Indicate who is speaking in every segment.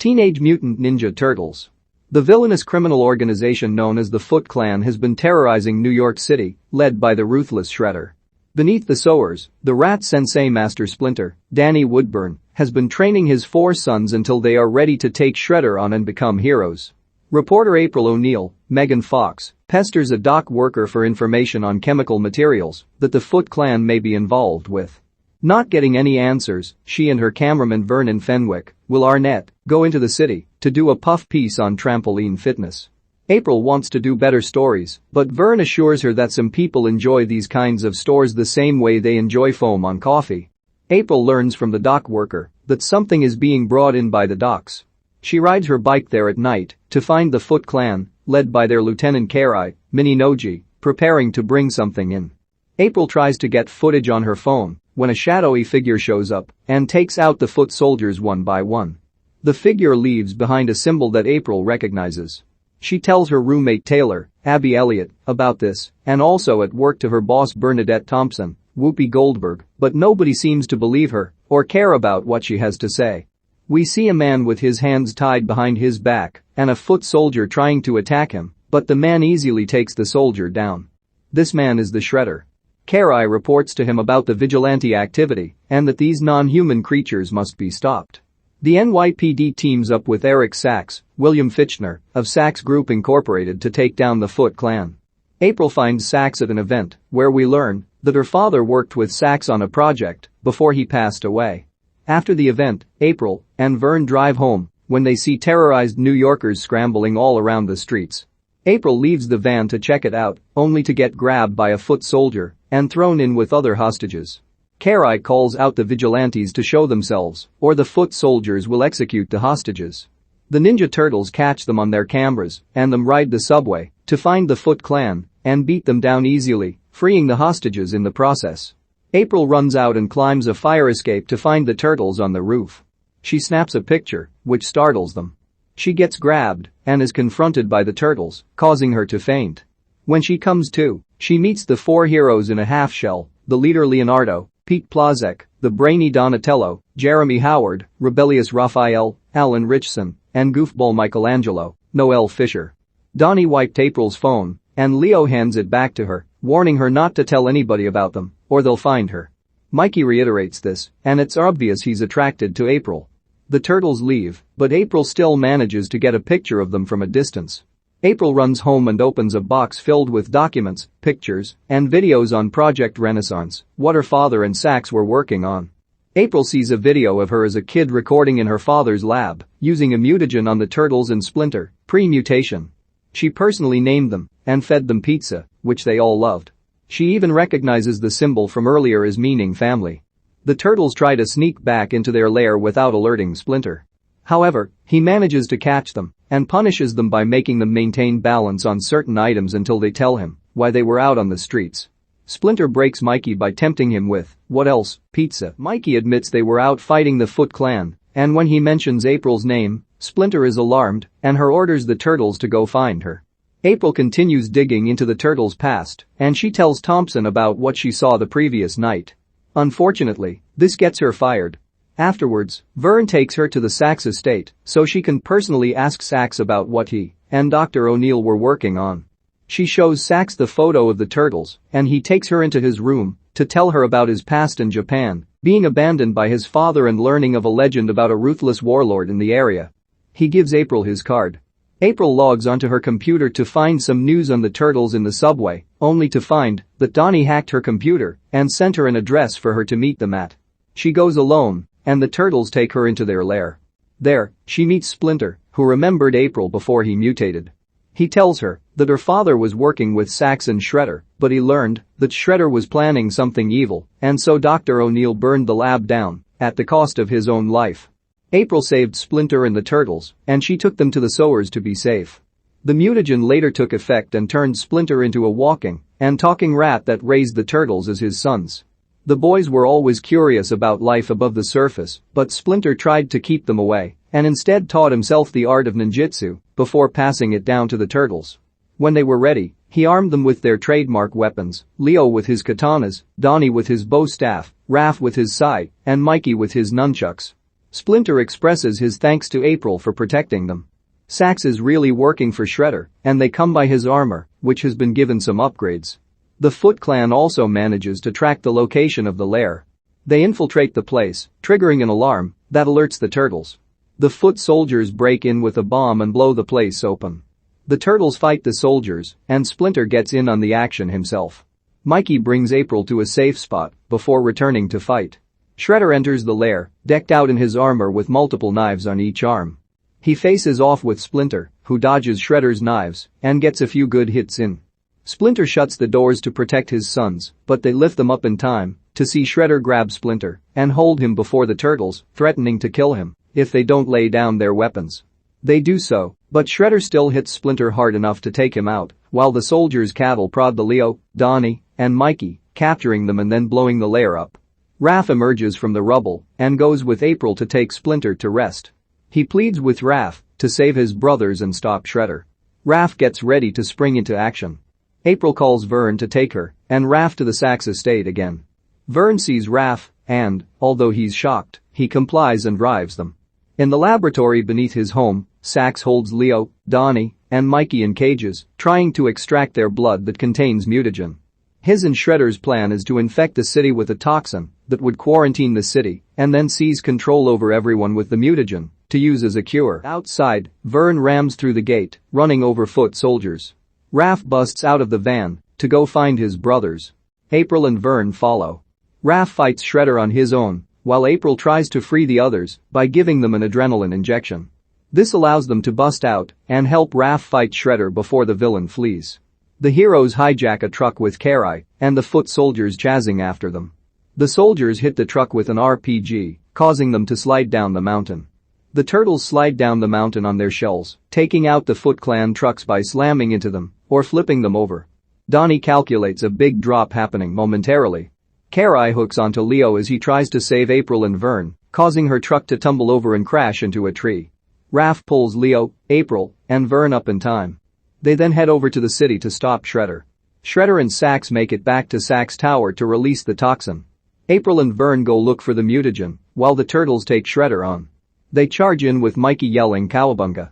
Speaker 1: Teenage Mutant Ninja Turtles. The villainous criminal organization known as the Foot Clan has been terrorizing New York City, led by the ruthless Shredder. Beneath the sewers, the rat sensei master Splinter, Danny Woodburn, has been training his 4 sons until they are ready to take Shredder on and become heroes. Reporter April O'Neil, Megan Fox, pesters a dock worker for information on chemical materials that the Foot Clan may be involved with. Not getting any answers, she and her cameraman Vernon Fenwick, Will Arnett, go into the city to do a puff piece on trampoline fitness. April wants to do better stories, but Vern assures her that some people enjoy these kinds of stores the same way they enjoy foam on coffee. April learns from the dock worker that something is being brought in by the docks. She rides her bike there at night to find the Foot Clan, led by their Lieutenant Karai, Mininoji, preparing to bring something in. April tries to get footage on her phone when a shadowy figure shows up and takes out the foot soldiers one by one. The figure leaves behind a symbol that April recognizes. She tells her roommate Taylor, Abby Elliott, about this and also at work to her boss Bernadette Thompson, Whoopi Goldberg, but nobody seems to believe her or care about what she has to say. We see a man with his hands tied behind his back and a foot soldier trying to attack him, but the man easily takes the soldier down. This man is the Shredder. Karai reports to him about the vigilante activity and that these non-human creatures must be stopped. The NYPD teams up with Eric Sachs, William Fichtner, of Sachs Group Incorporated to take down the Foot Clan. April finds Sachs at an event where we learn that her father worked with Sachs on a project before he passed away. After the event, April and Vern drive home when they see terrorized New Yorkers scrambling all around the streets. April leaves the van to check it out, only to get grabbed by a foot soldier and thrown in with other hostages. Karai calls out the vigilantes to show themselves, or the foot soldiers will execute the hostages. The Ninja Turtles catch them on their cameras and them ride the subway to find the Foot Clan and beat them down easily, freeing the hostages in the process. April runs out and climbs a fire escape to find the turtles on the roof. She snaps a picture, which startles them. She gets grabbed and is confronted by the turtles, causing her to faint. When she comes to, she meets the 4 heroes in a half-shell, the leader Leonardo, Pete Ploszek, the brainy Donatello, Jeremy Howard, rebellious Raphael, Alan Ritchson, and goofball Michelangelo, Noel Fisher. Donnie wiped April's phone, and Leo hands it back to her, warning her not to tell anybody about them, or they'll find her. Mikey reiterates this, and it's obvious he's attracted to April. The turtles leave, but April still manages to get a picture of them from a distance. April runs home and opens a box filled with documents, pictures, and videos on Project Renaissance, what her father and Sachs were working on. April sees a video of her as a kid recording in her father's lab, using a mutagen on the turtles and Splinter, pre-mutation. She personally named them and fed them pizza, which they all loved. She even recognizes the symbol from earlier as meaning family. The turtles try to sneak back into their lair without alerting Splinter. However, he manages to catch them and punishes them by making them maintain balance on certain items until they tell him why they were out on the streets. Splinter breaks Mikey by tempting him with, what else, pizza. Mikey admits they were out fighting the Foot Clan, and when he mentions April's name, Splinter is alarmed and her orders the turtles to go find her. April continues digging into the turtles' past, and she tells Thompson about what she saw the previous night. Unfortunately, this gets her fired. Afterwards, Vern takes her to the Sachs estate so she can personally ask Sachs about what he and Dr. O'Neil were working on. She shows Sachs the photo of the turtles, and he takes her into his room to tell her about his past in Japan, being abandoned by his father and learning of a legend about a ruthless warlord in the area. He gives April his card. April logs onto her computer to find some news on the turtles in the subway, only to find that Donnie hacked her computer and sent her an address for her to meet them at. She goes alone, and the turtles take her into their lair. There, she meets Splinter, who remembered April before he mutated. He tells her that her father was working with Sachs and Shredder, but he learned that Shredder was planning something evil, and so Dr. O'Neil burned the lab down at the cost of his own life. April saved Splinter and the turtles, and she took them to the sewers to be safe. The mutagen later took effect and turned Splinter into a walking and talking rat that raised the turtles as his sons. The boys were always curious about life above the surface, but Splinter tried to keep them away and instead taught himself the art of ninjutsu before passing it down to the turtles. When they were ready, he armed them with their trademark weapons, Leo with his katanas, Donnie with his bow staff, Raph with his sai, and Mikey with his nunchucks. Splinter expresses his thanks to April for protecting them. Sax is really working for Shredder, and they come by his armor, which has been given some upgrades. The Foot Clan also manages to track the location of the lair. They infiltrate the place, triggering an alarm that alerts the Turtles. The Foot soldiers break in with a bomb and blow the place open. The Turtles fight the soldiers, and Splinter gets in on the action himself. Mikey brings April to a safe spot before returning to fight. Shredder enters the lair, decked out in his armor with multiple knives on each arm. He faces off with Splinter, who dodges Shredder's knives and gets a few good hits in. Splinter shuts the doors to protect his sons, but they lift them up in time to see Shredder grab Splinter and hold him before the Turtles, threatening to kill him if they don't lay down their weapons. They do so, but Shredder still hits Splinter hard enough to take him out, while the soldiers cattle prod the Leo, Donnie, and Mikey, capturing them and then blowing the lair up. Raph emerges from the rubble and goes with April to take Splinter to rest. He pleads with Raph to save his brothers and stop Shredder. Raph gets ready to spring into action. April calls Vern to take her and Raph to the Sax estate again. Vern sees Raph and, although he's shocked, he complies and drives them. In the laboratory beneath his home, Sax holds Leo, Donnie, and Mikey in cages, trying to extract their blood that contains mutagen. His and Shredder's plan is to infect the city with a toxin that would quarantine the city and then seize control over everyone with the mutagen to use as a cure. Outside, Vern rams through the gate, running over foot soldiers. Raph busts out of the van to go find his brothers. April and Vern follow. Raph fights Shredder on his own, while April tries to free the others by giving them an adrenaline injection. This allows them to bust out and help Raph fight Shredder before the villain flees. The heroes hijack a truck with Karai and the foot soldiers chasing after them. The soldiers hit the truck with an RPG, causing them to slide down the mountain. The Turtles slide down the mountain on their shells, taking out the Foot Clan trucks by slamming into them or flipping them over. Donnie calculates a big drop happening momentarily. Karai hooks onto Leo as he tries to save April and Vern, causing her truck to tumble over and crash into a tree. Raph pulls Leo, April, and Vern up in time. They then head over to the city to stop Shredder. Shredder and Sax make it back to Sax Tower to release the toxin. April and Vern go look for the mutagen, while the Turtles take Shredder on. They charge in with Mikey yelling "Cowabunga."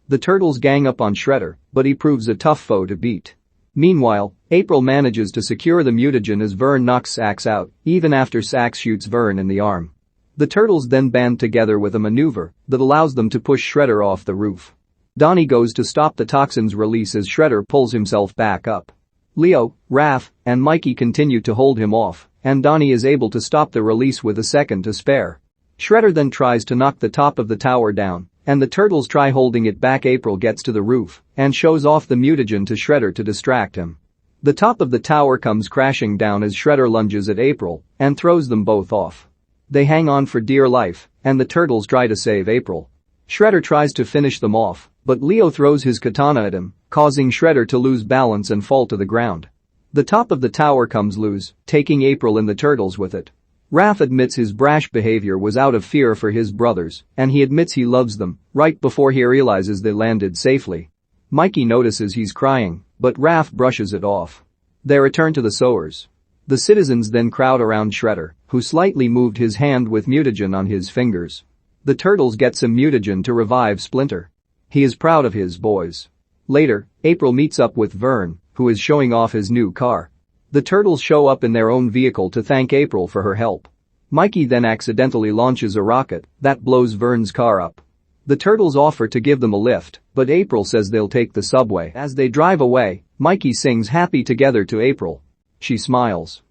Speaker 1: The Turtles gang up on Shredder, but he proves a tough foe to beat. Meanwhile, April manages to secure the mutagen as Vern knocks Sax out, even after Sax shoots Vern in the arm. The Turtles then band together with a maneuver that allows them to push Shredder off the roof. Donnie goes to stop the toxin's release as Shredder pulls himself back up. Leo, Raph, and Mikey continue to hold him off, and Donnie is able to stop the release with a second to spare. Shredder then tries to knock the top of the tower down, and the Turtles try holding it back. April gets to the roof and shows off the mutagen to Shredder to distract him. The top of the tower comes crashing down as Shredder lunges at April and throws them both off. They hang on for dear life, and the Turtles try to save April. Shredder tries to finish them off, but Leo throws his katana at him, causing Shredder to lose balance and fall to the ground. The top of the tower comes loose, taking April and the Turtles with it. Raph admits his brash behavior was out of fear for his brothers, and he admits he loves them, right before he realizes they landed safely. Mikey notices he's crying, but Raph brushes it off. They return to the sewers. The citizens then crowd around Shredder, who slightly moved his hand with mutagen on his fingers. The Turtles get some mutagen to revive Splinter. He is proud of his boys. Later, April meets up with Vern, who is showing off his new car. The Turtles show up in their own vehicle to thank April for her help. Mikey then accidentally launches a rocket that blows Vern's car up. The Turtles offer to give them a lift, but April says they'll take the subway. As they drive away, Mikey sings "Happy Together" to April. She smiles.